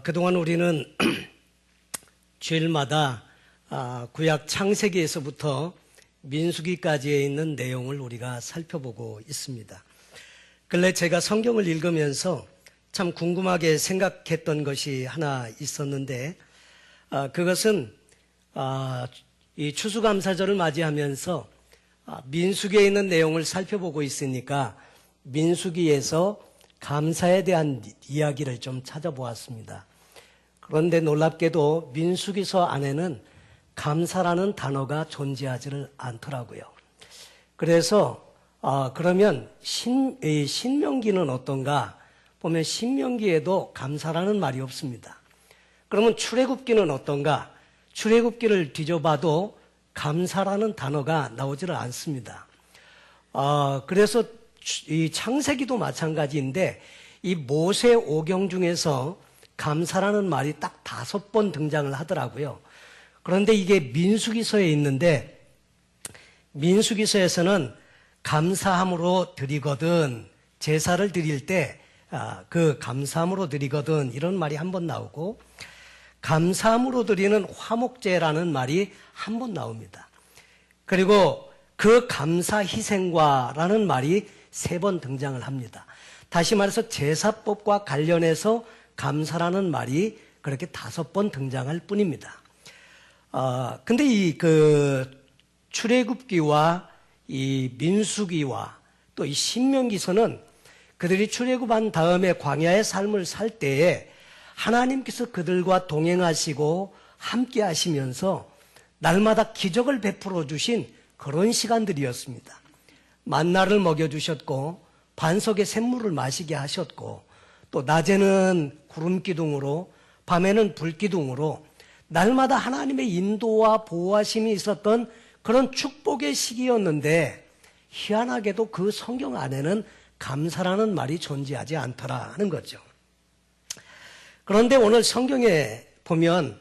그동안 우리는 주일마다 구약 창세기에서부터 민수기까지에 있는 내용을 우리가 살펴보고 있습니다. 근래 제가 성경을 읽으면서 참 궁금하게 생각했던 것이 하나 있었는데, 그것은 이 추수감사절을 맞이하면서 민수기에 있는 내용을 살펴보고 있으니까 민수기에서 감사에 대한 이야기를 좀 찾아보았습니다. 그런데 놀랍게도 민수기서 안에는 감사라는 단어가 존재하지를 않더라고요. 그래서 그러면 신명기는 어떤가? 보면 신명기에도 감사라는 말이 없습니다. 그러면 출애굽기는 어떤가? 출애굽기를 뒤져봐도 감사라는 단어가 나오지를 않습니다. 그래서 이 창세기도 마찬가지인데 이 모세 오경 중에서 감사라는 말이 딱 5번 등장을 하더라고요. 그런데 이게 민수기서에 있는데 민수기서에서는 감사함으로 드리거든, 제사를 드릴 때 그 감사함으로 드리거든 이런 말이 한 번 나오고, 감사함으로 드리는 화목제라는 말이 한 번 나옵니다. 그리고 그 감사 희생과라는 말이 3번 등장을 합니다. 다시 말해서 제사법과 관련해서 감사라는 말이 그렇게 5번 등장할 뿐입니다. 근데 이 출애굽기와 이 민수기와 또 이 신명기서는 그들이 출애굽한 다음에 광야의 삶을 살 때에 하나님께서 그들과 동행하시고 함께 하시면서 날마다 기적을 베풀어 주신 그런 시간들이었습니다. 만나를 먹여주셨고 반석의 샘물을 마시게 하셨고, 또 낮에는 구름기둥으로 밤에는 불기둥으로 날마다 하나님의 인도와 보호하심이 있었던 그런 축복의 시기였는데, 희한하게도 그 성경 안에는 감사라는 말이 존재하지 않더라는 거죠. 그런데 오늘 성경에 보면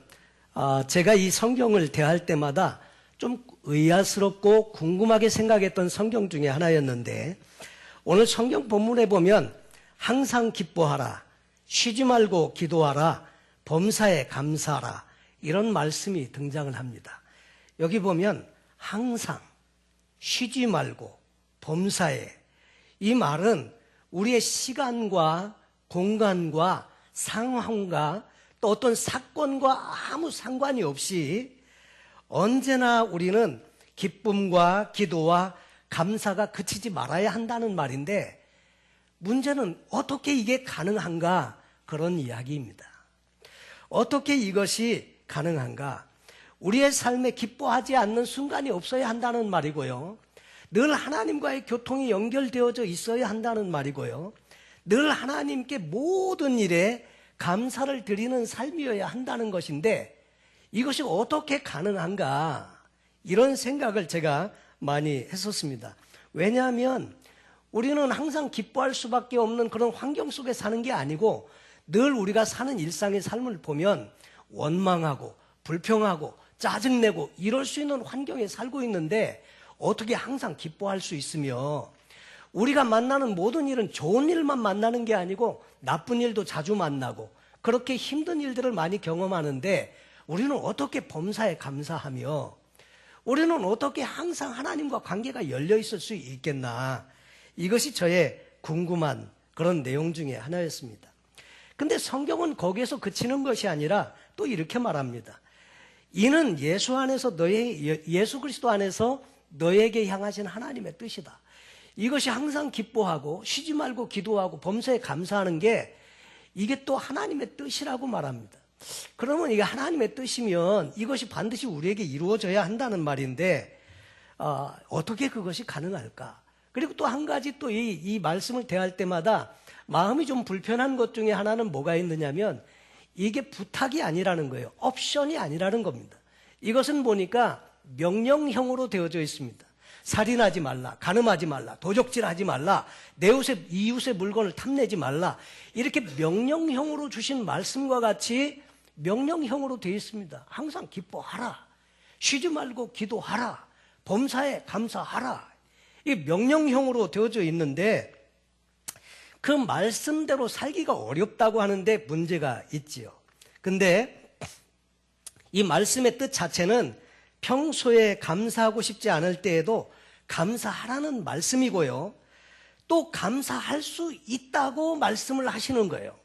제가 이 성경을 대할 때마다 좀 의아스럽고 궁금하게 생각했던 성경 중에 하나였는데, 오늘 성경 본문에 보면 항상 기뻐하라, 쉬지 말고 기도하라, 범사에 감사하라 이런 말씀이 등장을 합니다. 여기 보면 항상, 쉬지 말고, 범사에, 이 말은 우리의 시간과 공간과 상황과 또 어떤 사건과 아무 상관이 없이 언제나 우리는 기쁨과 기도와 감사가 그치지 말아야 한다는 말인데, 문제는 어떻게 이게 가능한가? 그런 이야기입니다. 어떻게 이것이 가능한가? 우리의 삶에 기뻐하지 않는 순간이 없어야 한다는 말이고요. 늘 하나님과의 교통이 연결되어져 있어야 한다는 말이고요. 늘 하나님께 모든 일에 감사를 드리는 삶이어야 한다는 것인데, 이것이 어떻게 가능한가? 이런 생각을 제가 많이 했었습니다. 왜냐하면 우리는 항상 기뻐할 수밖에 없는 그런 환경 속에 사는 게 아니고, 늘 우리가 사는 일상의 삶을 보면 원망하고 불평하고 짜증내고 이럴 수 있는 환경에 살고 있는데, 어떻게 항상 기뻐할 수 있으며, 우리가 만나는 모든 일은 좋은 일만 만나는 게 아니고 나쁜 일도 자주 만나고 그렇게 힘든 일들을 많이 경험하는데, 우리는 어떻게 범사에 감사하며 우리는 어떻게 항상 하나님과 관계가 열려 있을 수 있겠나? 이것이 저의 궁금한 그런 내용 중에 하나였습니다. 근데 성경은 거기에서 그치는 것이 아니라 또 이렇게 말합니다. 이는 예수 그리스도 안에서 너에게 향하신 하나님의 뜻이다. 이것이 항상 기뻐하고 쉬지 말고 기도하고 범사에 감사하는 게 이게 또 하나님의 뜻이라고 말합니다. 그러면 이게 하나님의 뜻이면 이것이 반드시 우리에게 이루어져야 한다는 말인데, 어떻게 그것이 가능할까? 그리고 또 한 가지 또 이 말씀을 대할 때마다 마음이 좀 불편한 것 중에 하나는 뭐가 있느냐면, 이게 부탁이 아니라는 거예요. 옵션이 아니라는 겁니다. 이것은 보니까 명령형으로 되어져 있습니다. 살인하지 말라, 간음하지 말라, 도적질하지 말라, 내 이웃의 물건을 탐내지 말라, 이렇게 명령형으로 주신 말씀과 같이 명령형으로 되어 있습니다. 항상 기뻐하라, 쉬지 말고 기도하라, 범사에 감사하라, 이 명령형으로 되어져 있는데, 그 말씀대로 살기가 어렵다고 하는데 문제가 있지요. 근데 이 말씀의 뜻 자체는 평소에 감사하고 싶지 않을 때에도 감사하라는 말씀이고요. 또 감사할 수 있다고 말씀을 하시는 거예요.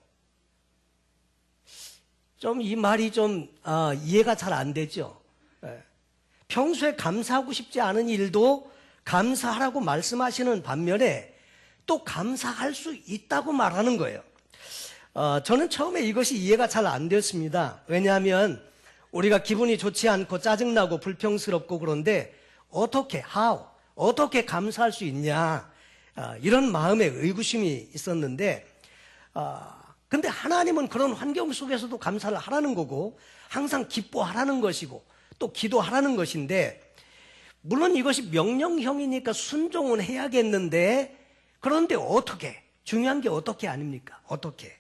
좀 이 말이 좀 이해가 잘 안 되죠. 평소에 감사하고 싶지 않은 일도 감사하라고 말씀하시는 반면에 또 감사할 수 있다고 말하는 거예요. 저는 처음에 이것이 이해가 잘 안 되었습니다. 왜냐하면 우리가 기분이 좋지 않고 짜증나고 불평스럽고 그런데 어떻게 감사할 수 있냐, 이런 마음의 의구심이 있었는데, 근데 하나님은 그런 환경 속에서도 감사를 하라는 거고 항상 기뻐하라는 것이고 또 기도하라는 것인데, 물론 이것이 명령형이니까 순종은 해야겠는데, 그런데 중요한 게 어떻게 아닙니까? 어떻게?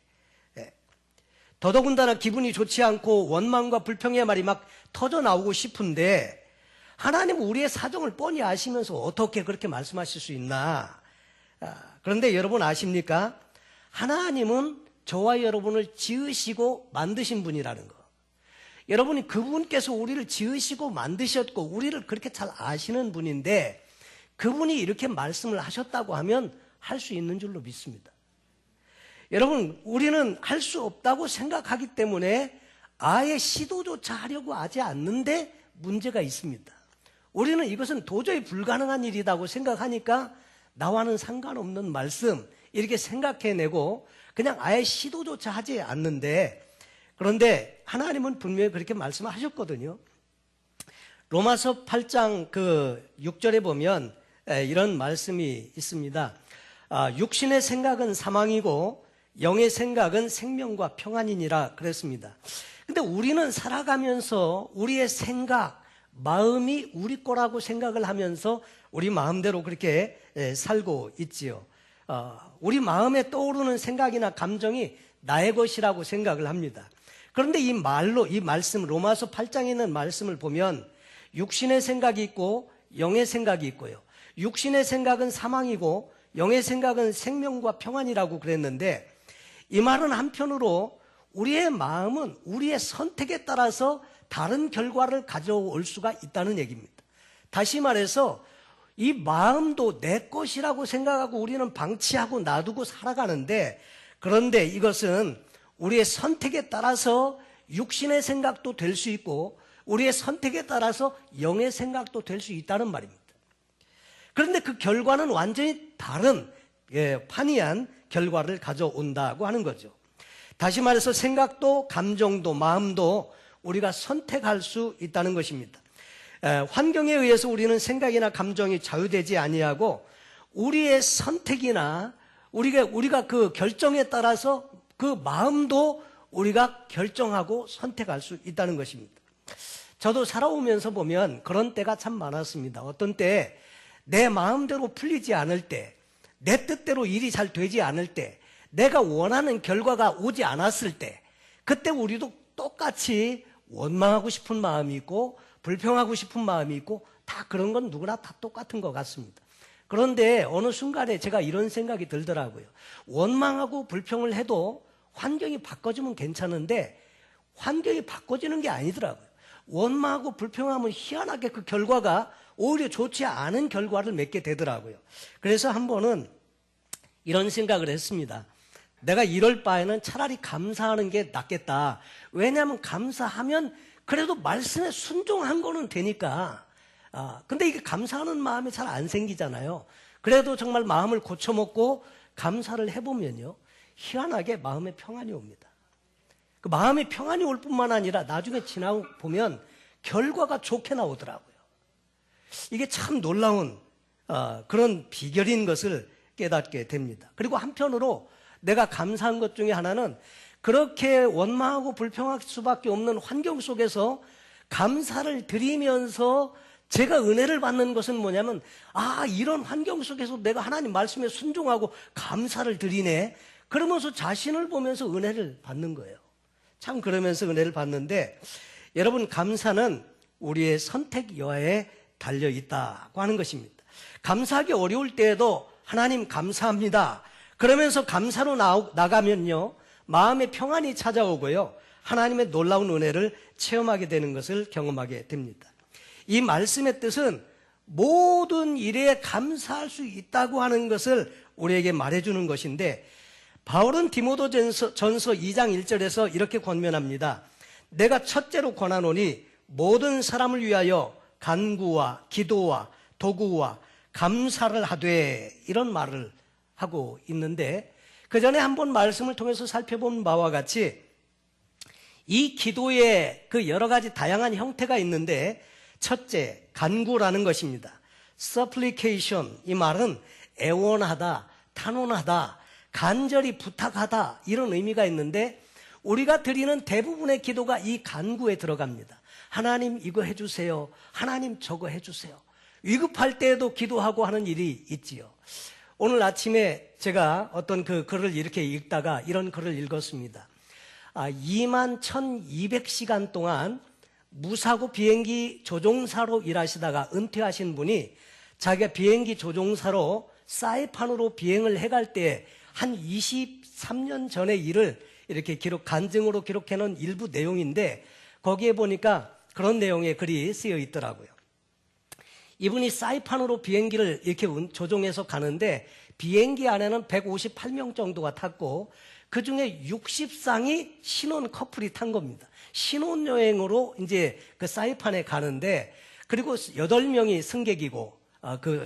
더더군다나 기분이 좋지 않고 원망과 불평의 말이 막 터져 나오고 싶은데 하나님은 우리의 사정을 뻔히 아시면서 어떻게 그렇게 말씀하실 수 있나? 그런데 여러분 아십니까? 하나님은 저와 여러분을 지으시고 만드신 분이라는 거. 여러분이 그분께서 우리를 지으시고 만드셨고 우리를 그렇게 잘 아시는 분인데 그분이 이렇게 말씀을 하셨다고 하면 할 수 있는 줄로 믿습니다. 여러분, 우리는 할 수 없다고 생각하기 때문에 아예 시도조차 하려고 하지 않는데 문제가 있습니다. 우리는 이것은 도저히 불가능한 일이라고 생각하니까 나와는 상관없는 말씀 이렇게 생각해내고 그냥 아예 시도조차 하지 않는데, 그런데 하나님은 분명히 그렇게 말씀하셨거든요. 로마서 8장 6절에 보면 이런 말씀이 있습니다. 육신의 생각은 사망이고 영의 생각은 생명과 평안이니라 그랬습니다. 근데 우리는 살아가면서 우리의 생각, 마음이 우리 거라고 생각을 하면서 우리 마음대로 그렇게 살고 있지요. 우리 마음에 떠오르는 생각이나 감정이 나의 것이라고 생각을 합니다. 그런데 이 말씀, 로마서 8장에 있는 말씀을 보면 육신의 생각이 있고 영의 생각이 있고요. 육신의 생각은 사망이고 영의 생각은 생명과 평안이라고 그랬는데, 이 말은 한편으로 우리의 마음은 우리의 선택에 따라서 다른 결과를 가져올 수가 있다는 얘기입니다. 다시 말해서 이 마음도 내 것이라고 생각하고 우리는 방치하고 놔두고 살아가는데, 그런데 이것은 우리의 선택에 따라서 육신의 생각도 될 수 있고 우리의 선택에 따라서 영의 생각도 될 수 있다는 말입니다. 그런데 그 결과는 완전히 다른 판이한 결과를 가져온다고 하는 거죠. 다시 말해서 생각도 감정도 마음도 우리가 선택할 수 있다는 것입니다. 환경에 의해서 우리는 생각이나 감정이 자유되지 아니하고 우리의 선택이나 우리가 그 결정에 따라서 그 마음도 우리가 결정하고 선택할 수 있다는 것입니다. 저도 살아오면서 보면 그런 때가 참 많았습니다. 어떤 때 내 마음대로 풀리지 않을 때, 내 뜻대로 일이 잘 되지 않을 때, 내가 원하는 결과가 오지 않았을 때, 그때 우리도 똑같이 원망하고 싶은 마음이 있고 불평하고 싶은 마음이 있고 다 그런 건 누구나 다 똑같은 것 같습니다. 그런데 어느 순간에 제가 이런 생각이 들더라고요. 원망하고 불평을 해도 환경이 바꿔지면 괜찮은데 환경이 바꿔지는 게 아니더라고요. 원망하고 불평하면 희한하게 그 결과가 오히려 좋지 않은 결과를 맺게 되더라고요. 그래서 한 번은 이런 생각을 했습니다. 내가 이럴 바에는 차라리 감사하는 게 낫겠다. 왜냐하면 감사하면 그래도 말씀에 순종한 거는 되니까. 근데 이게 감사하는 마음이 잘 안 생기잖아요. 그래도 정말 마음을 고쳐먹고 감사를 해보면요, 희한하게 마음에 평안이 옵니다. 그 마음에 평안이 올 뿐만 아니라 나중에 지나고 보면 결과가 좋게 나오더라고요. 이게 참 놀라운 그런 비결인 것을 깨닫게 됩니다. 그리고 한편으로 내가 감사한 것 중에 하나는 그렇게 원망하고 불평할 수밖에 없는 환경 속에서 감사를 드리면서 제가 은혜를 받는 것은 뭐냐면, 이런 환경 속에서 내가 하나님 말씀에 순종하고 감사를 드리네. 그러면서 자신을 보면서 은혜를 받는 거예요. 참 그러면서 은혜를 받는데, 여러분, 감사는 우리의 선택 여하에 달려 있다고 하는 것입니다. 감사하기 어려울 때에도 하나님 감사합니다, 그러면서 감사로 나가면요, 마음의 평안이 찾아오고요, 하나님의 놀라운 은혜를 체험하게 되는 것을 경험하게 됩니다. 이 말씀의 뜻은 모든 일에 감사할 수 있다고 하는 것을 우리에게 말해주는 것인데, 바울은 디모데전서 2장 1절에서 이렇게 권면합니다. 내가 첫째로 권하노니 모든 사람을 위하여 간구와 기도와 도구와 감사를 하되, 이런 말을 하고 있는데, 그 전에 한번 말씀을 통해서 살펴본 바와 같이 이 기도의 그 여러 가지 다양한 형태가 있는데, 첫째, 간구라는 것입니다. supplication, 이 말은 애원하다, 탄원하다, 간절히 부탁하다, 이런 의미가 있는데, 우리가 드리는 대부분의 기도가 이 간구에 들어갑니다. 하나님 이거 해주세요, 하나님 저거 해주세요. 위급할 때에도 기도하고 하는 일이 있지요. 오늘 아침에 제가 어떤 그 글을 이렇게 읽다가 이런 글을 읽었습니다. 21,200시간 동안 무사고 비행기 조종사로 일하시다가 은퇴하신 분이 자기가 비행기 조종사로 사이판으로 비행을 해갈 때 한 23년 전의 일을 이렇게 간증으로 기록해 놓은 일부 내용인데, 거기에 보니까 그런 내용의 글이 쓰여 있더라고요. 이분이 사이판으로 비행기를 이렇게 조종해서 가는데, 비행기 안에는 158명 정도가 탔고, 그 중에 60쌍이 신혼 커플이 탄 겁니다. 신혼여행으로 이제 그 사이판에 가는데, 그리고 8명이 승객이고, 그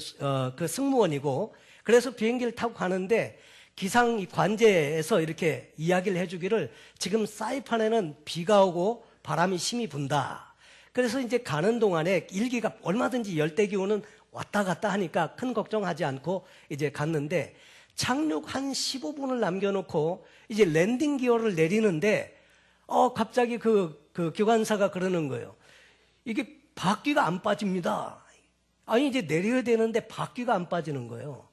승무원이고, 그래서 비행기를 타고 가는데, 기상 관제에서 이렇게 이야기를 해주기를, 지금 사이판에는 비가 오고 바람이 심히 분다. 그래서 이제 가는 동안에 일기가 얼마든지 열대 기온은 왔다 갔다 하니까 큰 걱정하지 않고 이제 갔는데, 착륙 한 15분을 남겨놓고 이제 랜딩 기어를 내리는데, 갑자기 그 기관사가 그러는 거예요. 이게 바퀴가 안 빠집니다. 아니, 이제 내려야 되는데 바퀴가 안 빠지는 거예요.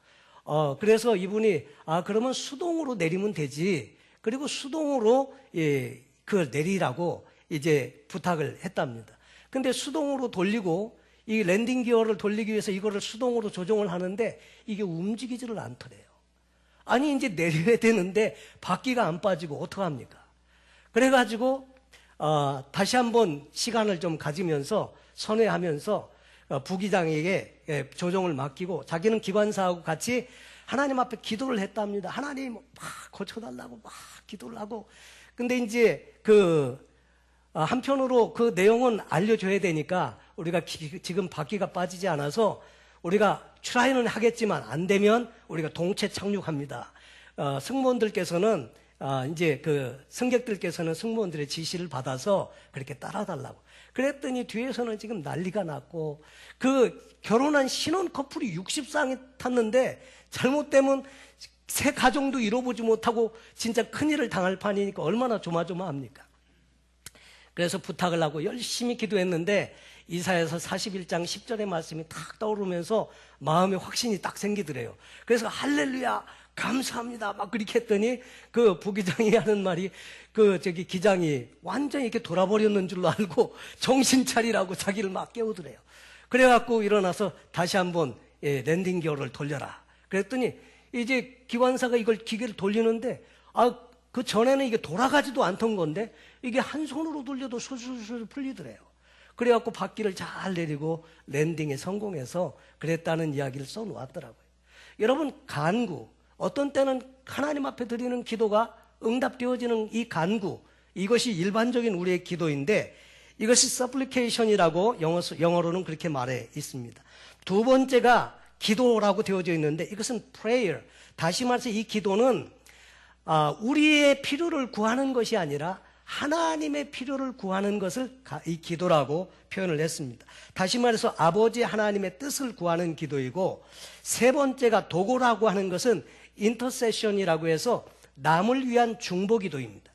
그래서 이분이, 그러면 수동으로 내리면 되지. 그리고 수동으로, 그걸 내리라고 이제 부탁을 했답니다. 근데 수동으로 돌리고, 이 랜딩 기어를 돌리기 위해서 이거를 수동으로 조정을 하는데, 이게 움직이지를 않더래요. 아니, 이제 내려야 되는데 바퀴가 안 빠지고 어떡합니까? 그래가지고, 다시 한번 시간을 좀 가지면서 선회하면서 부기장에게 조종을 맡기고, 자기는 기관사하고 같이 하나님 앞에 기도를 했답니다. 하나님 막 고쳐달라고 막 기도를 하고. 근데 이제 한편으로 그 내용은 알려줘야 되니까, 우리가 지금 바퀴가 빠지지 않아서 우리가 트라이는 하겠지만 안 되면 우리가 동체 착륙합니다. 승무원들께서는 이제 승객들께서는 승무원들의 지시를 받아서 그렇게 따라달라고. 그랬더니 뒤에서는 지금 난리가 났고, 결혼한 신혼 커플이 60쌍이 탔는데 잘못되면 새 가정도 이뤄보지 못하고 진짜 큰일을 당할 판이니까 얼마나 조마조마합니까? 그래서 부탁을 하고 열심히 기도했는데, 이사야서 41장 10절의 말씀이 탁 떠오르면서 마음에 확신이 딱 생기더래요. 그래서 할렐루야 감사합니다 막 그렇게 했더니, 그 부기장이 하는 말이, 기장이 완전히 이렇게 돌아버렸는 줄로 알고 정신 차리라고 자기를 막 깨우더래요. 그래갖고 일어나서 다시 한번 랜딩 기어를 돌려라. 그랬더니 이제 기관사가 이걸 기계를 돌리는데, 그 전에는 이게 돌아가지도 않던 건데 이게 한 손으로 돌려도 술술술 풀리더래요. 그래갖고 바퀴를 잘 내리고 랜딩에 성공해서 그랬다는 이야기를 써놓았더라고요. 여러분, 간구, 어떤 때는 하나님 앞에 드리는 기도가 응답되어지는 이 간구, 이것이 일반적인 우리의 기도인데, 이것이 supplication이라고 영어로는 그렇게 말해 있습니다. 두 번째가 기도라고 되어져 있는데, 이것은 prayer. 다시 말해서 이 기도는 우리의 필요를 구하는 것이 아니라 하나님의 필요를 구하는 것을 이 기도라고 표현을 했습니다. 다시 말해서 아버지 하나님의 뜻을 구하는 기도이고, 세 번째가 도고라고 하는 것은 인터세션이라고 해서 남을 위한 중보 기도입니다.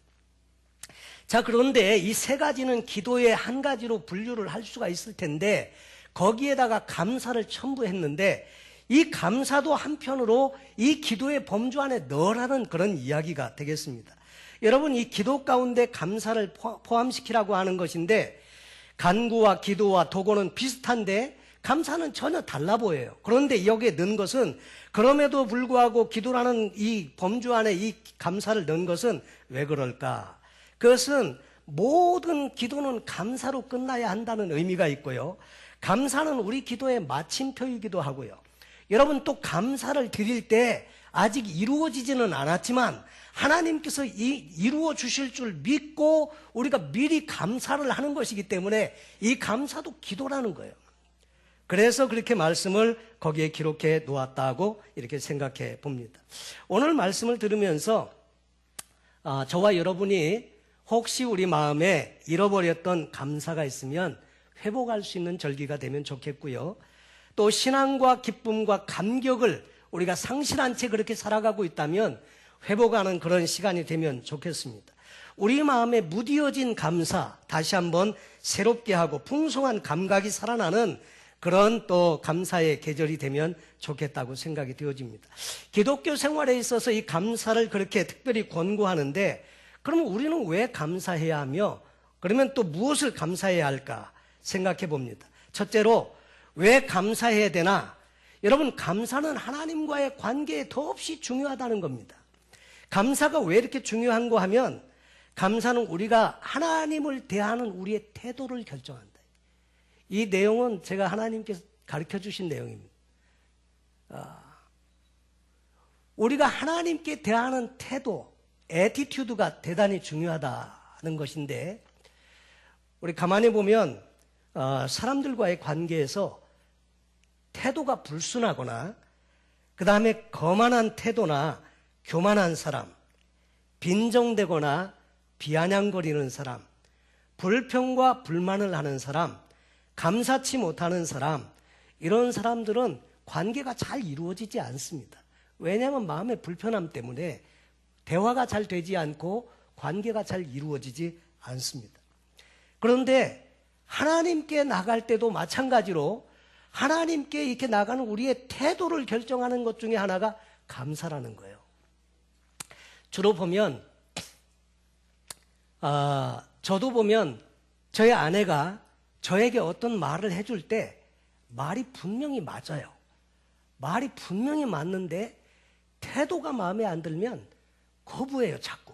자, 그런데 이 세 가지는 기도의 한 가지로 분류를 할 수가 있을 텐데, 거기에다가 감사를 첨부했는데, 이 감사도 한편으로 이 기도의 범주 안에 넣으라는 그런 이야기가 되겠습니다. 여러분, 이 기도 가운데 감사를 포함시키라고 하는 것인데, 간구와 기도와 도고는 비슷한데 감사는 전혀 달라 보여요. 그런데 여기에 넣은 것은 그럼에도 불구하고 기도라는 이 범주 안에 이 감사를 넣은 것은 왜 그럴까? 그것은 모든 기도는 감사로 끝나야 한다는 의미가 있고요. 감사는 우리 기도의 마침표이기도 하고요. 여러분 또 감사를 드릴 때 아직 이루어지지는 않았지만 하나님께서 이루어 주실 줄 믿고 우리가 미리 감사를 하는 것이기 때문에 이 감사도 기도라는 거예요. 그래서 그렇게 말씀을 거기에 기록해 놓았다고 이렇게 생각해 봅니다. 오늘 말씀을 들으면서 저와 여러분이 혹시 우리 마음에 잃어버렸던 감사가 있으면 회복할 수 있는 절기가 되면 좋겠고요. 또 신앙과 기쁨과 감격을 우리가 상실한 채 그렇게 살아가고 있다면 회복하는 그런 시간이 되면 좋겠습니다. 우리 마음에 무디어진 감사 다시 한번 새롭게 하고 풍성한 감각이 살아나는 그런 또 감사의 계절이 되면 좋겠다고 생각이 되어집니다. 기독교 생활에 있어서 이 감사를 그렇게 특별히 권고하는데 그러면 우리는 왜 감사해야 하며 그러면 또 무엇을 감사해야 할까 생각해 봅니다. 첫째로 왜 감사해야 되나? 여러분 감사는 하나님과의 관계에 더없이 중요하다는 겁니다. 감사가 왜 이렇게 중요한가 하면 감사는 우리가 하나님을 대하는 우리의 태도를 결정한다. 이 내용은 제가 하나님께서 가르쳐 주신 내용입니다. 우리가 하나님께 대하는 태도, 애티튜드가 대단히 중요하다는 것인데 우리 가만히 보면 사람들과의 관계에서 태도가 불순하거나 그 다음에 거만한 태도나 교만한 사람, 빈정대거나 비아냥거리는 사람, 불평과 불만을 하는 사람, 감사치 못하는 사람, 이런 사람들은 관계가 잘 이루어지지 않습니다. 왜냐하면 마음의 불편함 때문에 대화가 잘 되지 않고 관계가 잘 이루어지지 않습니다. 그런데 하나님께 나갈 때도 마찬가지로 하나님께 이렇게 나가는 우리의 태도를 결정하는 것 중에 하나가 감사라는 거예요. 주로 보면 저도 보면 저희 아내가 저에게 어떤 말을 해줄 때 말이 분명히 맞아요. 말이 분명히 맞는데 태도가 마음에 안 들면 거부해요, 자꾸.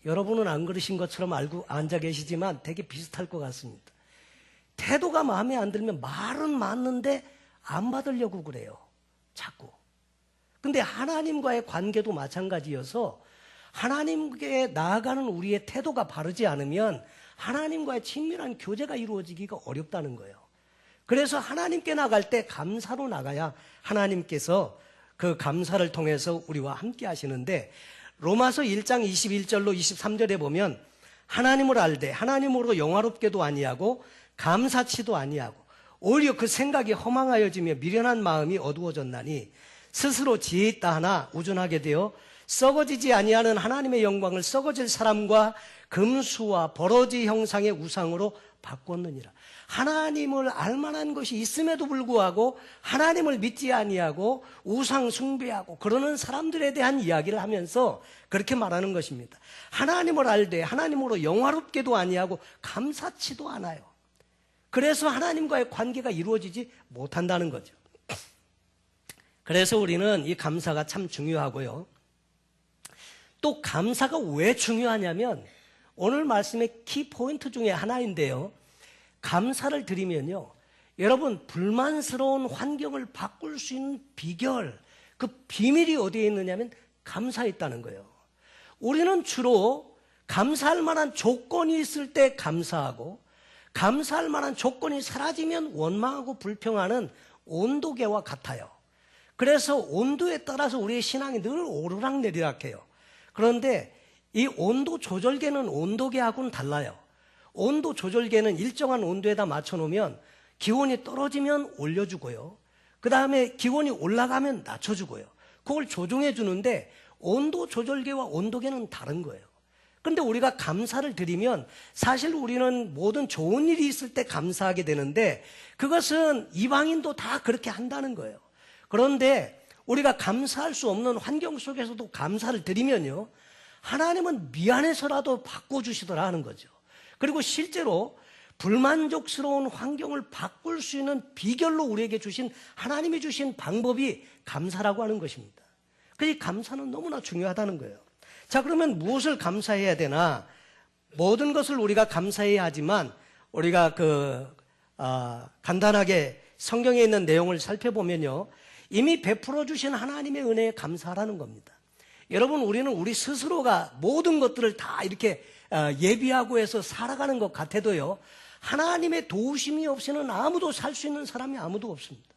여러분은 안 그러신 것처럼 알고 앉아 계시지만 되게 비슷할 것 같습니다. 태도가 마음에 안 들면 말은 맞는데 안 받으려고 그래요, 자꾸. 근데 하나님과의 관계도 마찬가지여서 하나님께 나아가는 우리의 태도가 바르지 않으면 하나님과의 친밀한 교제가 이루어지기가 어렵다는 거예요. 그래서 하나님께 나갈 때 감사로 나가야 하나님께서 그 감사를 통해서 우리와 함께 하시는데 로마서 1장 21절로 23절에 보면 하나님을 알되 하나님으로 영화롭게도 아니하고 감사치도 아니하고 오히려 그 생각이 허망하여지며 미련한 마음이 어두워졌나니 스스로 지혜 있다 하나 우둔하게 되어 썩어지지 아니하는 하나님의 영광을 썩어질 사람과 금수와 버러지 형상의 우상으로 바꿨느니라. 하나님을 알만한 것이 있음에도 불구하고 하나님을 믿지 아니하고 우상 숭배하고 그러는 사람들에 대한 이야기를 하면서 그렇게 말하는 것입니다. 하나님을 알되 하나님으로 영화롭게도 아니하고 감사치도 않아요. 그래서 하나님과의 관계가 이루어지지 못한다는 거죠. 그래서 우리는 이 감사가 참 중요하고요. 또 감사가 왜 중요하냐면 오늘 말씀의 키포인트 중에 하나인데요. 감사를 드리면요, 여러분 불만스러운 환경을 바꿀 수 있는 비결, 그 비밀이 어디에 있느냐면 감사에 있다는 거예요. 우리는 주로 감사할 만한 조건이 있을 때 감사하고 감사할 만한 조건이 사라지면 원망하고 불평하는 온도계와 같아요. 그래서 온도에 따라서 우리의 신앙이 늘 오르락내리락해요. 그런데 이 온도 조절계는 온도계하고는 달라요. 온도 조절계는 일정한 온도에다 맞춰놓으면 기온이 떨어지면 올려주고요. 그 다음에 기온이 올라가면 낮춰주고요. 그걸 조정해 주는데 온도 조절계와 온도계는 다른 거예요. 그런데 우리가 감사를 드리면 사실 우리는 모든 좋은 일이 있을 때 감사하게 되는데 그것은 이방인도 다 그렇게 한다는 거예요. 그런데 우리가 감사할 수 없는 환경 속에서도 감사를 드리면요, 하나님은 미안해서라도 바꿔주시더라 하는 거죠. 그리고 실제로 불만족스러운 환경을 바꿀 수 있는 비결로 우리에게 주신 하나님이 주신 방법이 감사라고 하는 것입니다. 그래서 이 감사는 너무나 중요하다는 거예요. 자, 그러면 무엇을 감사해야 되나? 모든 것을 우리가 감사해야 하지만 우리가 간단하게 성경에 있는 내용을 살펴보면요, 이미 베풀어 주신 하나님의 은혜에 감사하라는 겁니다. 여러분, 우리는 우리 스스로가 모든 것들을 다 이렇게 예비하고 해서 살아가는 것 같아도요, 하나님의 도우심이 없이는 아무도 살 수 있는 사람이 아무도 없습니다.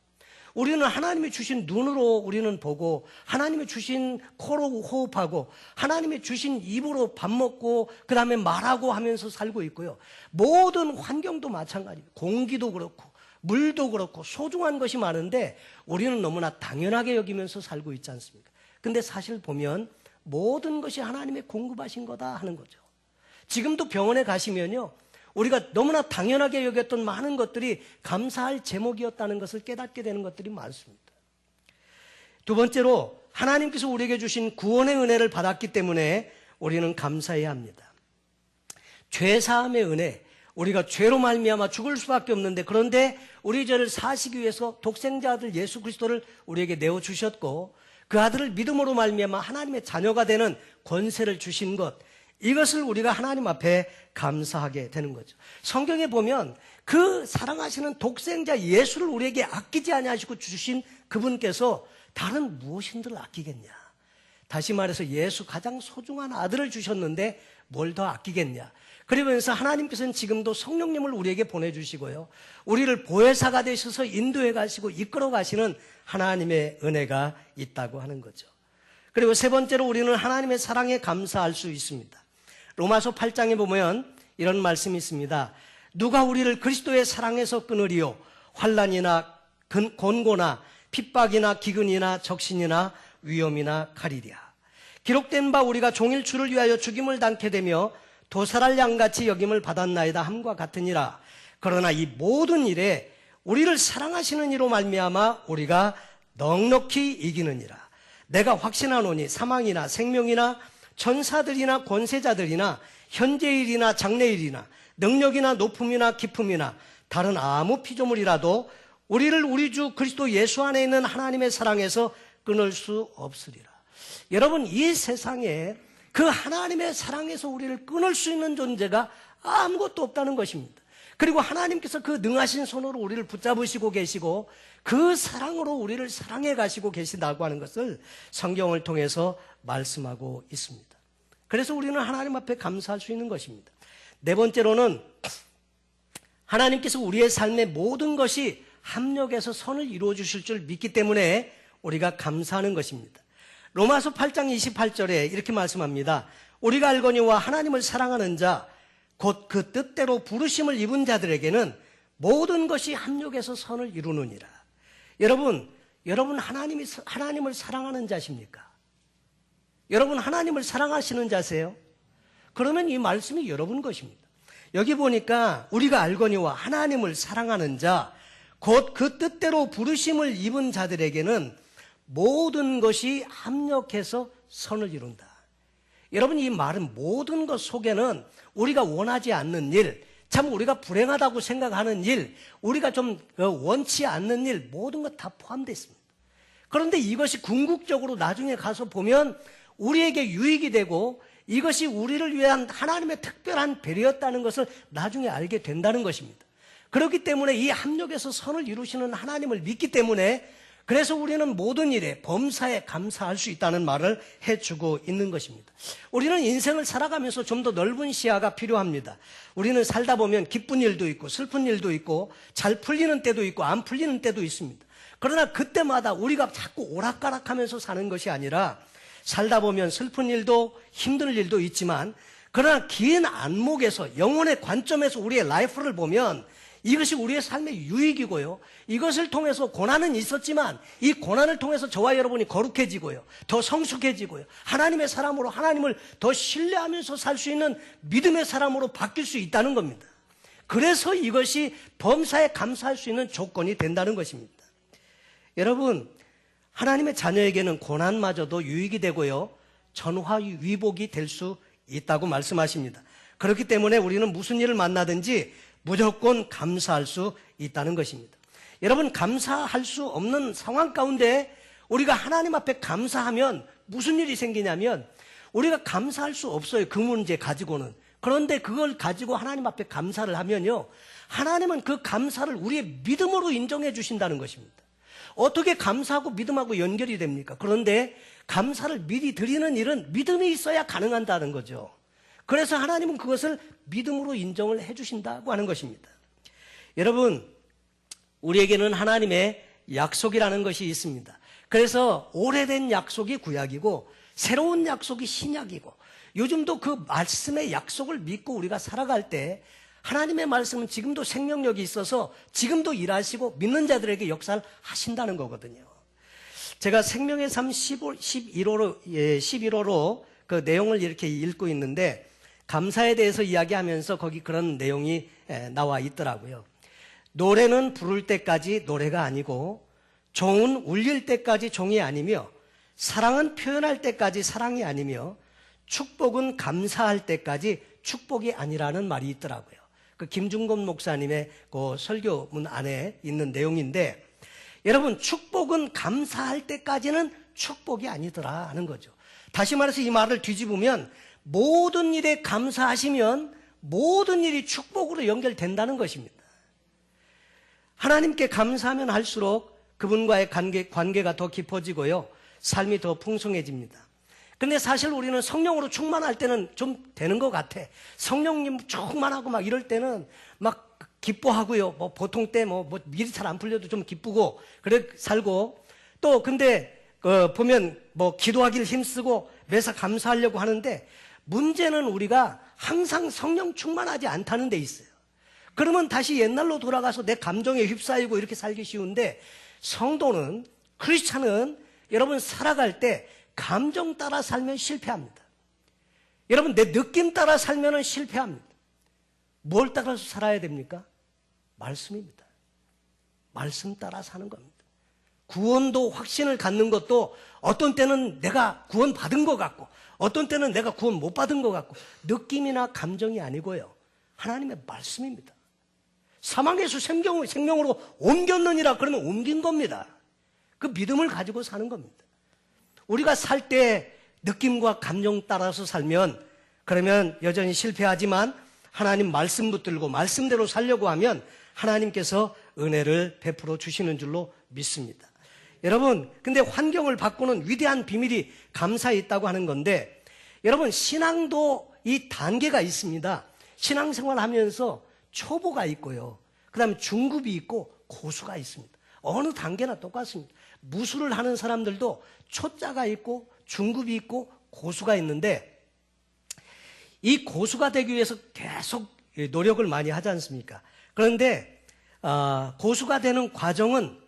우리는 하나님이 주신 눈으로 우리는 보고, 하나님이 주신 코로 호흡하고, 하나님이 주신 입으로 밥 먹고, 그 다음에 말하고 하면서 살고 있고요. 모든 환경도 마찬가지예요. 공기도 그렇고 물도 그렇고 소중한 것이 많은데 우리는 너무나 당연하게 여기면서 살고 있지 않습니까? 근데 사실 보면 모든 것이 하나님의 공급하신 거다 하는 거죠. 지금도 병원에 가시면요, 우리가 너무나 당연하게 여겼던 많은 것들이 감사할 제목이었다는 것을 깨닫게 되는 것들이 많습니다. 두 번째로, 하나님께서 우리에게 주신 구원의 은혜를 받았기 때문에 우리는 감사해야 합니다. 죄사함의 은혜, 우리가 죄로 말미암아 죽을 수밖에 없는데, 그런데 우리 죄를 사시기 위해서 독생자 아들 예수 그리스도를 우리에게 내어주셨고, 그 아들을 믿음으로 말미암아 하나님의 자녀가 되는 권세를 주신 것, 이것을 우리가 하나님 앞에 감사하게 되는 거죠. 성경에 보면 그 사랑하시는 독생자 예수를 우리에게 아끼지 아니하시고 주신 그분께서 다른 무엇인들 아끼겠냐? 다시 말해서 예수, 가장 소중한 아들을 주셨는데 뭘 더 아끼겠냐? 그러면서 하나님께서는 지금도 성령님을 우리에게 보내주시고요, 우리를 보혜사가 되셔서 인도해 가시고 이끌어 가시는 하나님의 은혜가 있다고 하는 거죠. 그리고 세 번째로, 우리는 하나님의 사랑에 감사할 수 있습니다. 로마서 8장에 보면 이런 말씀이 있습니다. 누가 우리를 그리스도의 사랑에서 끊으리요? 환난이나 곤고나 핍박이나 기근이나 적신이나 위험이나 칼이랴. 기록된 바 우리가 종일주를 위하여 죽임을 당케 되며 도살할 양같이 여김을 받았나이다 함과 같으니라. 그러나 이 모든 일에 우리를 사랑하시는 이로 말미암아 우리가 넉넉히 이기느니라. 내가 확신하노니 사망이나 생명이나 천사들이나 권세자들이나 현재일이나 장래일이나 능력이나 높음이나 깊음이나 다른 아무 피조물이라도 우리를 우리 주 그리스도 예수 안에 있는 하나님의 사랑에서 끊을 수 없으리라. 여러분, 이 세상에 그 하나님의 사랑에서 우리를 끊을 수 있는 존재가 아무것도 없다는 것입니다. 그리고 하나님께서 그 능하신 손으로 우리를 붙잡으시고 계시고 그 사랑으로 우리를 사랑해 가시고 계신다고 하는 것을 성경을 통해서 말씀하고 있습니다. 그래서 우리는 하나님 앞에 감사할 수 있는 것입니다. 네 번째로는, 하나님께서 우리의 삶의 모든 것이 합력해서 선을 이루어 주실 줄 믿기 때문에 우리가 감사하는 것입니다. 로마서 8장 28절에 이렇게 말씀합니다. 우리가 알거니와 하나님을 사랑하는 자 곧 그 뜻대로 부르심을 입은 자들에게는 모든 것이 합력해서 선을 이루느니라. 여러분 하나님을 사랑하는 자십니까? 여러분 하나님을 사랑하시는 자세요? 그러면 이 말씀이 여러분 것입니다. 여기 보니까 우리가 알거니와 하나님을 사랑하는 자 곧 그 뜻대로 부르심을 입은 자들에게는 모든 것이 합력해서 선을 이룬다. 여러분, 이 말은 모든 것 속에는 우리가 원하지 않는 일, 참 우리가 불행하다고 생각하는 일, 우리가 좀 원치 않는 일, 모든 것 다 포함되어 있습니다. 그런데 이것이 궁극적으로 나중에 가서 보면 우리에게 유익이 되고 이것이 우리를 위한 하나님의 특별한 배려였다는 것을 나중에 알게 된다는 것입니다. 그렇기 때문에 이 합력에서 선을 이루시는 하나님을 믿기 때문에, 그래서 우리는 모든 일에 범사에 감사할 수 있다는 말을 해주고 있는 것입니다. 우리는 인생을 살아가면서 좀 더 넓은 시야가 필요합니다. 우리는 살다 보면 기쁜 일도 있고 슬픈 일도 있고 잘 풀리는 때도 있고 안 풀리는 때도 있습니다. 그러나 그때마다 우리가 자꾸 오락가락하면서 사는 것이 아니라, 살다 보면 슬픈 일도 힘든 일도 있지만, 그러나 긴 안목에서 영혼의 관점에서 우리의 라이프를 보면 이것이 우리의 삶의 유익이고요, 이것을 통해서 고난은 있었지만 이 고난을 통해서 저와 여러분이 거룩해지고요, 더 성숙해지고요, 하나님의 사람으로 하나님을 더 신뢰하면서 살 수 있는 믿음의 사람으로 바뀔 수 있다는 겁니다. 그래서 이것이 범사에 감사할 수 있는 조건이 된다는 것입니다. 여러분, 하나님의 자녀에게는 고난마저도 유익이 되고요, 전화위복이 될 수 있다고 말씀하십니다. 그렇기 때문에 우리는 무슨 일을 만나든지 무조건 감사할 수 있다는 것입니다. 여러분, 감사할 수 없는 상황 가운데 우리가 하나님 앞에 감사하면 무슨 일이 생기냐면 우리가 감사할 수 없어요. 그 문제 가지고는. 그런데 그걸 가지고 하나님 앞에 감사를 하면요, 하나님은 그 감사를 우리의 믿음으로 인정해 주신다는 것입니다. 어떻게 감사하고 믿음하고 연결이 됩니까? 그런데 감사를 미리 드리는 일은 믿음이 있어야 가능한다는 거죠. 그래서 하나님은 그것을 믿음으로 인정을 해 주신다고 하는 것입니다. 여러분, 우리에게는 하나님의 약속이라는 것이 있습니다. 그래서 오래된 약속이 구약이고 새로운 약속이 신약이고, 요즘도 그 말씀의 약속을 믿고 우리가 살아갈 때 하나님의 말씀은 지금도 생명력이 있어서 지금도 일하시고 믿는 자들에게 역사를 하신다는 거거든요. 제가 생명의 삶 11호로 그 내용을 이렇게 읽고 있는데, 감사에 대해서 이야기하면서 거기 그런 내용이 나와 있더라고요. 노래는 부를 때까지 노래가 아니고, 종은 울릴 때까지 종이 아니며, 사랑은 표현할 때까지 사랑이 아니며, 축복은 감사할 때까지 축복이 아니라는 말이 있더라고요. 그 김중곤 목사님의 그 설교문 안에 있는 내용인데, 여러분, 축복은 감사할 때까지는 축복이 아니더라 하는 거죠. 다시 말해서 이 말을 뒤집으면 모든 일에 감사하시면 모든 일이 축복으로 연결된다는 것입니다. 하나님께 감사하면 할수록 그분과의 관계가 더 깊어지고요, 삶이 더 풍성해집니다. 근데 사실 우리는 성령으로 충만할 때는 좀 되는 것 같아. 성령님 충만하고 막 이럴 때는 막 기뻐하고요. 뭐 보통 때 뭐 일이 잘 안 풀려도 좀 기쁘고 그래 살고, 또 근데 보면 뭐 기도하기를 힘쓰고 매사 감사하려고 하는데, 문제는 우리가 항상 성령 충만하지 않다는 데 있어요. 그러면 다시 옛날로 돌아가서 내 감정에 휩싸이고 이렇게 살기 쉬운데, 성도는, 크리스찬은 여러분 살아갈 때 감정 따라 살면 실패합니다. 여러분, 내 느낌 따라 살면 실패합니다. 뭘 따라서 살아야 됩니까? 말씀입니다. 말씀 따라 사는 겁니다. 구원도 확신을 갖는 것도 어떤 때는 내가 구원 받은 것 같고 어떤 때는 내가 구원 못 받은 것 같고, 느낌이나 감정이 아니고요, 하나님의 말씀입니다. 사망에서 생명으로 옮겼느니라 그러면 옮긴 겁니다. 그 믿음을 가지고 사는 겁니다. 우리가 살 때 느낌과 감정 따라서 살면, 그러면 여전히 실패하지만 하나님 말씀 붙들고 말씀대로 살려고 하면 하나님께서 은혜를 베풀어 주시는 줄로 믿습니다. 여러분, 근데 환경을 바꾸는 위대한 비밀이 감사에 있다고 하는 건데, 여러분, 신앙도 이 단계가 있습니다. 신앙생활 하면서 초보가 있고요, 그 다음에 중급이 있고 고수가 있습니다. 어느 단계나 똑같습니다. 무술을 하는 사람들도 초짜가 있고 중급이 있고 고수가 있는데, 이 고수가 되기 위해서 계속 노력을 많이 하지 않습니까? 그런데 고수가 되는 과정은,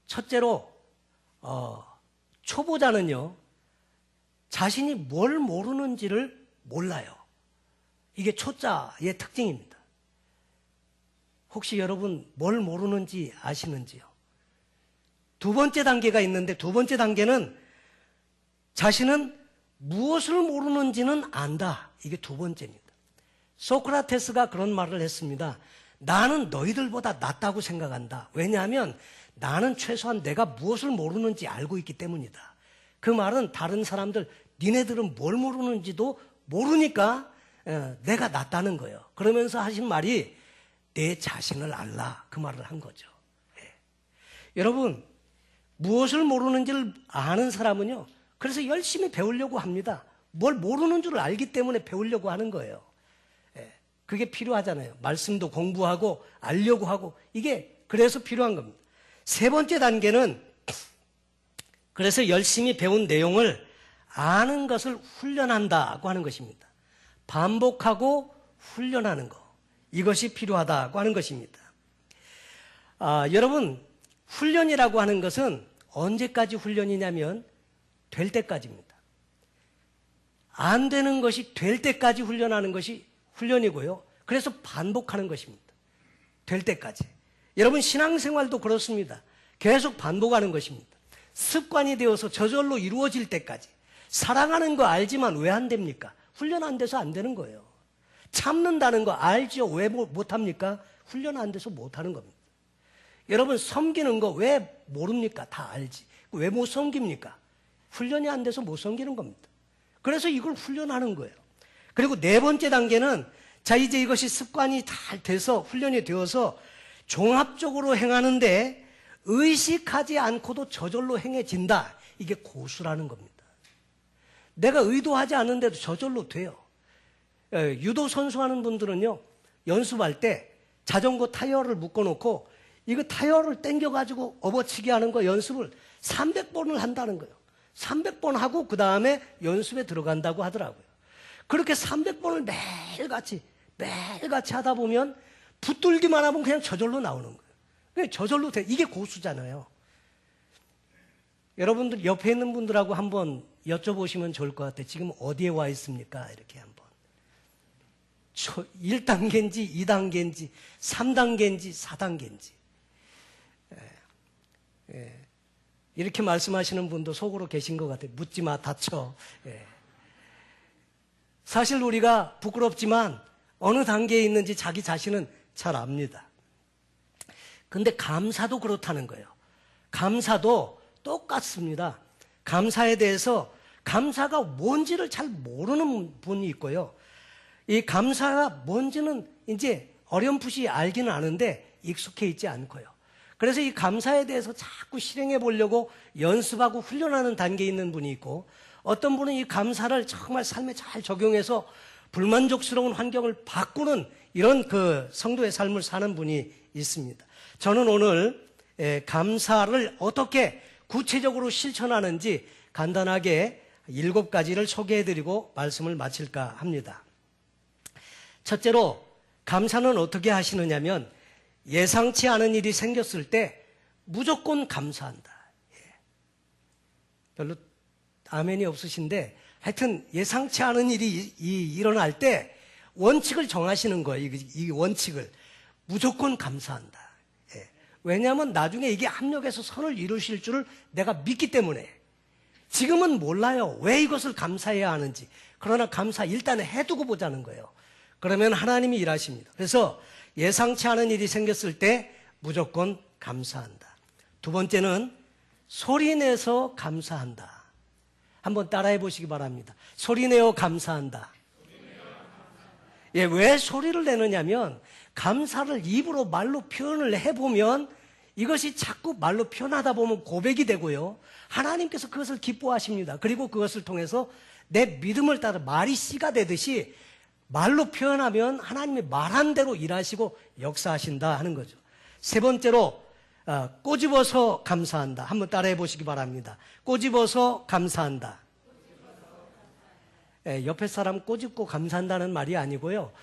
첫째로 초보자는요, 자신이 뭘 모르는지를 몰라요. 이게 초짜의 특징입니다. 혹시 여러분 뭘 모르는지 아시는지요? 두 번째 단계가 있는데, 두 번째 단계는 자신은 무엇을 모르는지는 안다. 이게 두 번째입니다. 소크라테스가 그런 말을 했습니다. 나는 너희들보다 낫다고 생각한다. 왜냐하면 나는 최소한 내가 무엇을 모르는지 알고 있기 때문이다. 그 말은 다른 사람들, 니네들은 뭘 모르는지도 모르니까 내가 낫다는 거예요. 그러면서 하신 말이 내 자신을 알라, 그 말을 한 거죠. 예. 여러분, 무엇을 모르는지를 아는 사람은요, 그래서 열심히 배우려고 합니다. 뭘 모르는 줄 알기 때문에 배우려고 하는 거예요. 예. 그게 필요하잖아요. 말씀도 공부하고 알려고 하고, 이게 그래서 필요한 겁니다. 세 번째 단계는, 그래서 열심히 배운 내용을 아는 것을 훈련한다고 하는 것입니다. 반복하고 훈련하는 것, 이것이 필요하다고 하는 것입니다. 여러분, 훈련이라고 하는 것은 언제까지 훈련이냐면 될 때까지입니다. 안 되는 것이 될 때까지 훈련하는 것이 훈련이고요, 그래서 반복하는 것입니다. 될 때까지. 여러분, 신앙생활도 그렇습니다. 계속 반복하는 것입니다. 습관이 되어서 저절로 이루어질 때까지. 사랑하는 거 알지만 왜 안 됩니까? 훈련 안 돼서 안 되는 거예요. 참는다는 거 알죠? 왜 못합니까? 훈련 안 돼서 못하는 겁니다. 여러분 섬기는 거 왜 모릅니까? 다 알지. 왜 못 섬깁니까? 훈련이 안 돼서 못 섬기는 겁니다. 그래서 이걸 훈련하는 거예요. 그리고 네 번째 단계는 자 이제 이것이 습관이 잘 돼서 훈련이 되어서 종합적으로 행하는데 의식하지 않고도 저절로 행해진다. 이게 고수라는 겁니다. 내가 의도하지 않는데도 저절로 돼요. 유도 선수하는 분들은요, 연습할 때 자전거 타이어를 묶어놓고 이거 타이어를 당겨가지고 업어치기 하는 거 연습을 300번을 한다는 거예요. 300번 하고 그 다음에 연습에 들어간다고 하더라고요. 그렇게 300번을 매일같이 하다 보면 붙들기만 하면 그냥 저절로 나오는 거예요. 그냥 저절로 돼. 이게 고수잖아요. 여러분들 옆에 있는 분들하고 한번 여쭤보시면 좋을 것 같아요. 지금 어디에 와 있습니까? 이렇게 한번. 1단계인지 2단계인지 3단계인지 4단계인지. 이렇게 말씀하시는 분도 속으로 계신 것 같아요. 묻지 마, 다쳐. 사실 우리가 부끄럽지만 어느 단계에 있는지 자기 자신은 잘 압니다. 근데 감사도 그렇다는 거예요. 감사도 똑같습니다. 감사에 대해서 감사가 뭔지를 잘 모르는 분이 있고요. 이 감사가 뭔지는 이제 어렴풋이 알기는 아는데 익숙해 있지 않고요. 그래서 이 감사에 대해서 자꾸 실행해 보려고 연습하고 훈련하는 단계에 있는 분이 있고, 어떤 분은 이 감사를 정말 삶에 잘 적용해서 불만족스러운 환경을 바꾸는 이런 그 성도의 삶을 사는 분이 있습니다. 저는 오늘 감사를 어떻게 구체적으로 실천하는지 간단하게 7가지를 소개해드리고 말씀을 마칠까 합니다. 첫째로 감사는 어떻게 하시느냐면 예상치 않은 일이 생겼을 때 무조건 감사한다. 별로 아멘이 없으신데 하여튼 예상치 않은 일이 일어날 때 원칙을 정하시는 거예요. 이 원칙을 무조건 감사한다. 왜냐하면 나중에 이게 합력해서 선을 이루실 줄을 내가 믿기 때문에. 지금은 몰라요. 왜 이것을 감사해야 하는지. 그러나 감사 일단 해두고 보자는 거예요. 그러면 하나님이 일하십니다. 그래서 예상치 않은 일이 생겼을 때 무조건 감사한다. 두 번째는 소리내서 감사한다. 한번 따라해 보시기 바랍니다. 소리내어 감사한다. 왜 소리를 내느냐면 감사를 입으로 말로 표현을 해보면 이것이 자꾸 말로 표현하다 보면 고백이 되고요. 하나님께서 그것을 기뻐하십니다. 그리고 그것을 통해서 내 믿음을 따라 말이 씨가 되듯이 말로 표현하면 하나님이 말한 대로 일하시고 역사하신다 하는 거죠. 세 번째로 꼬집어서 감사한다. 한번 따라해 보시기 바랍니다. 꼬집어서 감사한다. 옆에 사람 꼬집고 감사한다는 말이 아니고요.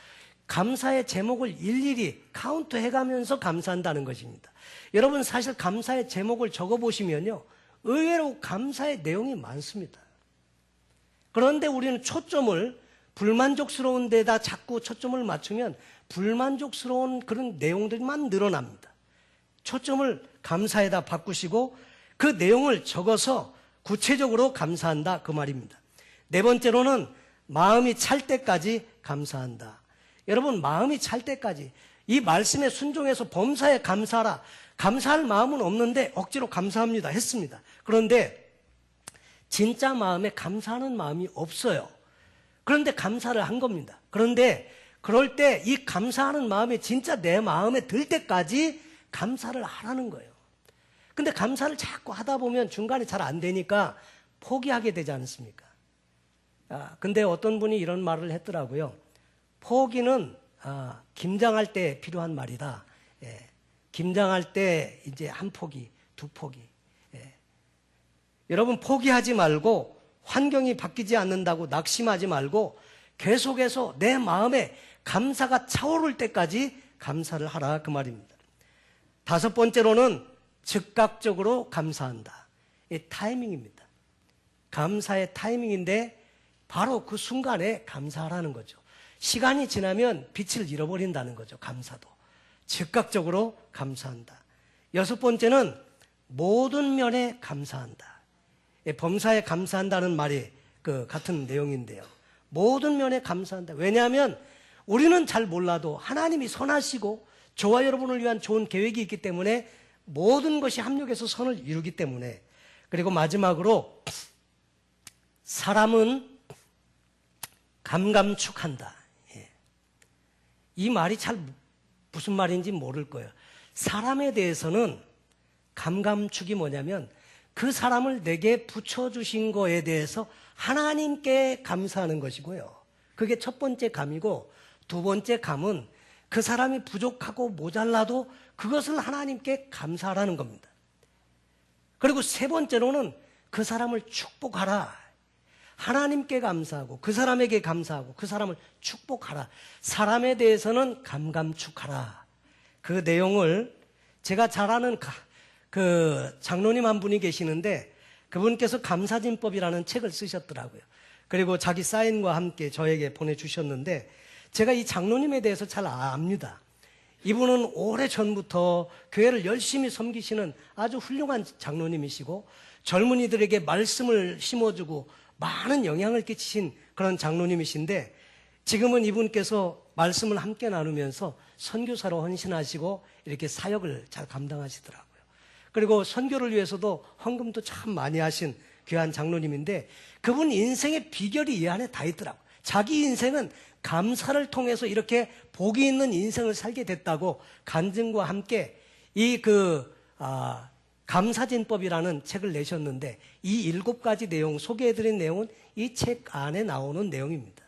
감사의 제목을 일일이 카운트 해가면서 감사한다는 것입니다. 여러분 사실 감사의 제목을 적어보시면요. 의외로 감사의 내용이 많습니다. 그런데 우리는 초점을 불만족스러운 데다 자꾸 초점을 맞추면 불만족스러운 그런 내용들만 늘어납니다. 초점을 감사에다 바꾸시고 그 내용을 적어서 구체적으로 감사한다 그 말입니다. 네 번째로는 마음이 찰 때까지 감사한다. 여러분 마음이 찰 때까지 이 말씀에 순종해서 범사에 감사하라. 감사할 마음은 없는데 억지로 감사합니다 했습니다. 그런데 진짜 마음에 감사하는 마음이 없어요. 그런데 감사를 한 겁니다. 그런데 그럴 때 이 감사하는 마음이 진짜 내 마음에 들 때까지 감사를 하라는 거예요. 근데 감사를 자꾸 하다 보면 중간에 잘 안 되니까 포기하게 되지 않습니까? 근데 어떤 분이 이런 말을 했더라고요. 포기는 김장할 때 필요한 말이다. 김장할 때 이제 한 포기, 두 포기. 여러분 포기하지 말고 환경이 바뀌지 않는다고 낙심하지 말고 계속해서 내 마음에 감사가 차오를 때까지 감사를 하라 그 말입니다. 다섯 번째로는 즉각적으로 감사한다. 이 타이밍입니다. 감사의 타이밍인데 바로 그 순간에 감사하라는 거죠. 시간이 지나면 빛을 잃어버린다는 거죠. 감사도. 즉각적으로 감사한다. 여섯 번째는 모든 면에 감사한다. 범사에 감사한다는 말이 그 같은 내용인데요. 모든 면에 감사한다. 왜냐하면 우리는 잘 몰라도 하나님이 선하시고 저와 여러분을 위한 좋은 계획이 있기 때문에 모든 것이 합력해서 선을 이루기 때문에. 그리고 마지막으로 사람은 감감축한다. 이 말이 잘 무슨 말인지 모를 거예요. 사람에 대해서는 감감축이 뭐냐면 그 사람을 내게 붙여주신 거에 대해서 하나님께 감사하는 것이고요. 그게 첫 번째 감이고, 두 번째 감은 그 사람이 부족하고 모자라도 그것을 하나님께 감사하라는 겁니다. 그리고 세 번째로는 그 사람을 축복하라. 하나님께 감사하고 그 사람에게 감사하고 그 사람을 축복하라. 사람에 대해서는 감감축하라. 그 내용을 제가 잘 아는 그 장로님 한 분이 계시는데 그분께서 감사진법이라는 책을 쓰셨더라고요. 그리고 자기 사인과 함께 저에게 보내주셨는데 제가 이 장로님에 대해서 잘 압니다. 이분은 오래전부터 교회를 열심히 섬기시는 아주 훌륭한 장로님이시고 젊은이들에게 말씀을 심어주고 많은 영향을 끼치신 그런 장로님이신데 지금은 이분께서 말씀을 함께 나누면서 선교사로 헌신하시고 이렇게 사역을 잘 감당하시더라고요. 그리고 선교를 위해서도 헌금도 참 많이 하신 귀한 장로님인데 그분 인생의 비결이 이 안에 다 있더라고요. 자기 인생은 감사를 통해서 이렇게 복이 있는 인생을 살게 됐다고 간증과 함께 감사진법이라는 책을 내셨는데 이 7가지 내용, 소개해드린 내용은 이 책 안에 나오는 내용입니다.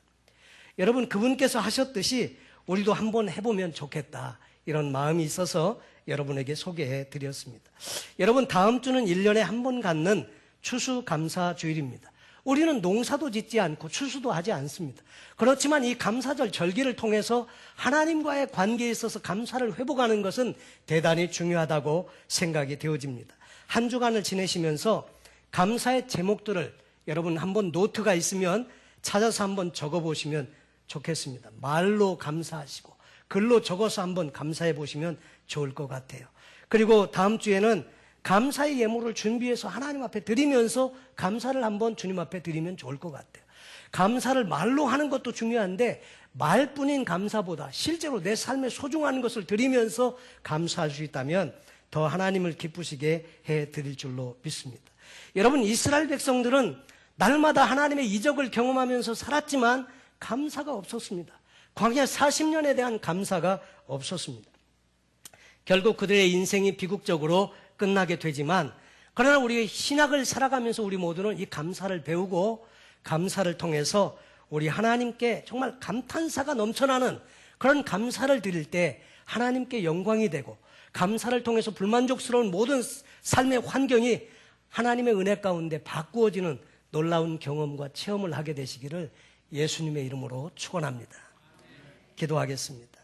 여러분, 그분께서 하셨듯이 우리도 한번 해보면 좋겠다, 이런 마음이 있어서 여러분에게 소개해드렸습니다. 여러분, 다음 주는 1년에 한 번 갖는 추수감사주일입니다. 우리는 농사도 짓지 않고 추수도 하지 않습니다. 그렇지만 이 감사절 절기를 통해서 하나님과의 관계에 있어서 감사를 회복하는 것은 대단히 중요하다고 생각이 되어집니다. 한 주간을 지내시면서 감사의 제목들을 여러분 한번 노트가 있으면 찾아서 한번 적어보시면 좋겠습니다. 말로 감사하시고 글로 적어서 한번 감사해 보시면 좋을 것 같아요. 그리고 다음 주에는 감사의 예물을 준비해서 하나님 앞에 드리면서 감사를 한번 주님 앞에 드리면 좋을 것 같아요. 감사를 말로 하는 것도 중요한데 말뿐인 감사보다 실제로 내 삶에 소중한 것을 드리면서 감사할 수 있다면 더 하나님을 기쁘시게 해드릴 줄로 믿습니다. 여러분, 이스라엘 백성들은 날마다 하나님의 이적을 경험하면서 살았지만 감사가 없었습니다. 광야 40년에 대한 감사가 없었습니다. 결국 그들의 인생이 비극적으로 끝나게 되지만 그러나 우리 신학을 살아가면서 우리 모두는 이 감사를 배우고 감사를 통해서 우리 하나님께 정말 감탄사가 넘쳐나는 그런 감사를 드릴 때 하나님께 영광이 되고 감사를 통해서 불만족스러운 모든 삶의 환경이 하나님의 은혜 가운데 바꾸어지는 놀라운 경험과 체험을 하게 되시기를 예수님의 이름으로 축원합니다. 기도하겠습니다.